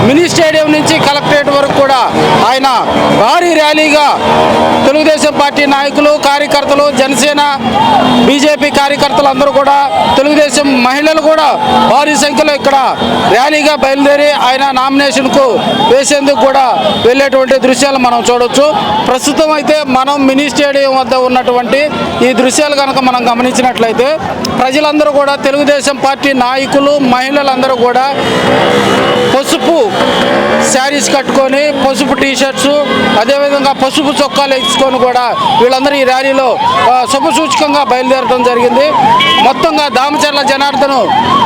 Mini stadium నుంచి collectorate వరకు కూడా ఆయన భారీ ర్యాలీగా తెలుగుదేశం పార్టీ నాయకులు, కార్యకర్తలు, జనసేన, బీజేపీ కార్యకర్తలు అందరూ కూడా, తెలుగుదేశం మహిళలు కూడా భారీ సంఖ్యలో ఇక్కడ ర్యాలీగా బయలుదేరి ఆయన నామినేషన్కు వేసేందుకు కూడా వెళ్ళేటువంటి దృశ్యాలు మనం చూడవచ్చు. ప్రస్తుతం అయితే మనం మినీ స్టేడియం వద్ద ఉన్నటువంటి ఈ దృశ్యాలు కనుక మనం గమనించినట్లయితే ప్రజలందరూ కూడా, తెలుగుదేశం పార్టీ నాయకులు, మహిళలందరూ కూడా పసుపు శారీస్ కట్టుకొని, పసుపు టీషర్ట్స్, అదేవిధంగా పసుపు చొక్కాలు వేసుకొని కూడా వీళ్ళందరూ ఈ ర్యాలీలో శుభసూచకంగా బయలుదేరడం జరిగింది. మొత్తంగా దామచర్ల జనార్దన్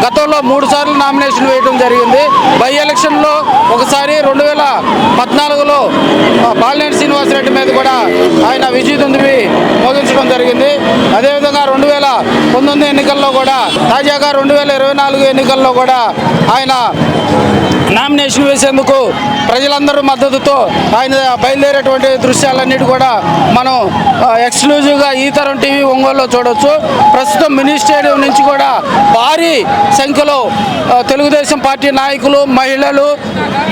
గతంలో 3 సార్లు నామినేషన్ వేయడం జరిగింది. బై ఎలక్షన్లో ఒకసారి 2014లో బాలినేని శ్రీనివాసరెడ్డి మీద కూడా ఆయన విజయదుందుబి మోగించడం జరిగింది. అదేవిధంగా 2019 ఎన్నికల్లో కూడా, తాజాగా 2024 ఎన్నికల్లో కూడా ఆయన నామినేషన్ వేసేందుకు ప్రజలందరూ మద్దతుతో ఆయన బయలుదేరేటువంటి దృశ్యాలన్నిటి కూడా మనం ఎక్స్క్లూజివ్గా ఈ తరం టీవీ ఒంగోలులో చూడవచ్చు. ప్రస్తుతం మినీ స్టేడియం నుంచి కూడా భారీ సంఖ్యలో తెలుగుదేశం పార్టీ నాయకులు, మహిళలు,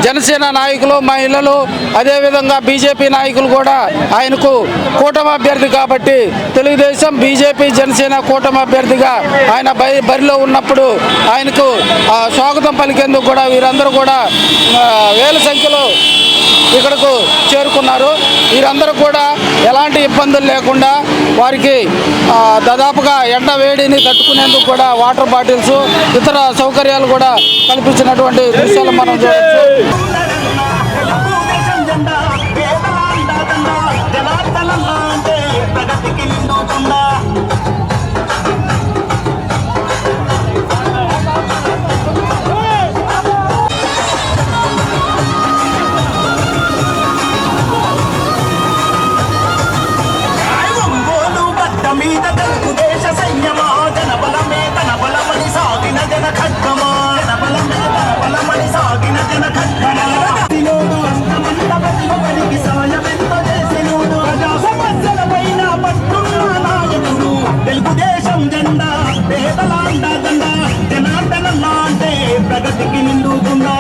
జనసేన నాయకులు, మహిళలు, అదేవిధంగా బీజేపీ నాయకులు కూడా ఆయనకు కూటమి అభ్యర్థి కాబట్టి తెలుగుదేశం, బీజేపీ, జనసేన కూటమి అభ్యర్థిగా ఆయన బరిలో ఉన్నప్పుడు ఆయనకు స్వాగతం పలికేందుకు కూడా వీరందరూ కూడా వేల సంఖ్యలో ఇక్కడకు చేరుకున్నారు. వీరందరూ కూడా ఎలాంటి ఇబ్బందులు లేకుండా వారికి దాదాపుగా ఎండ వేడిని తట్టుకునేందుకు కూడా వాటర్ బాటిల్స్, ఇతర సౌకర్యాలు కూడా కల్పించినటువంటి దృశ్యాలు మనం చూడవచ్చు. తెలుగుదేశం జెండా పేదలాండా జెండా జనార్దనన్నా అంటే ప్రగతికి నిండుతుందా.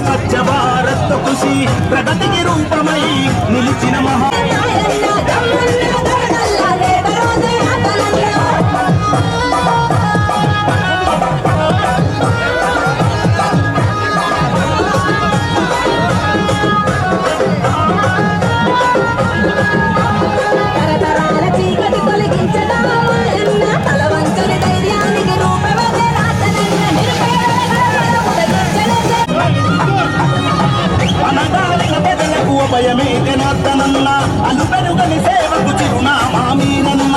స్వచ్ఛ భారత్ కృషి ప్రగతికి రూపమై నిలిచిన మహా భయమే జనార్దనన్న అలుపెరుగని సేవకు చిరునామా మీరన్న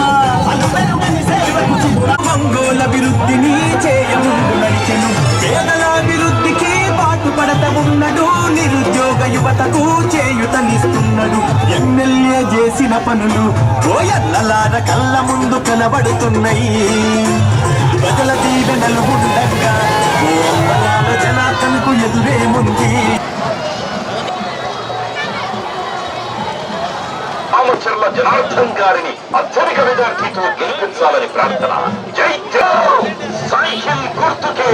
అలుపెరుగని సేవకు చిరునామా. ఒంగోలు అభివృద్ధిని చేయముందు నడిచెను, పేదల అభివృద్ధికి పాటుపడత ఉన్నడు, నిరుద్యోగ యువతకు చేయుతనిస్తున్నాడు. ఎమ్మెల్యే చేసిన పనులు కోయల్లలార కళ్ళ ముందు కనబడుతున్నాయి. ప్రజల దీవెనలు ఉండగా జనార్దన్కు ఎదురేముంది. దామచర్ల జనార్దన్ గారిని అత్యధిక మెజార్టీతో గెలిపించాలని ప్రార్థన. జై సైకిల్ గుర్తుకే.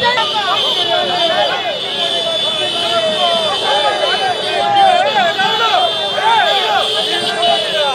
జగన్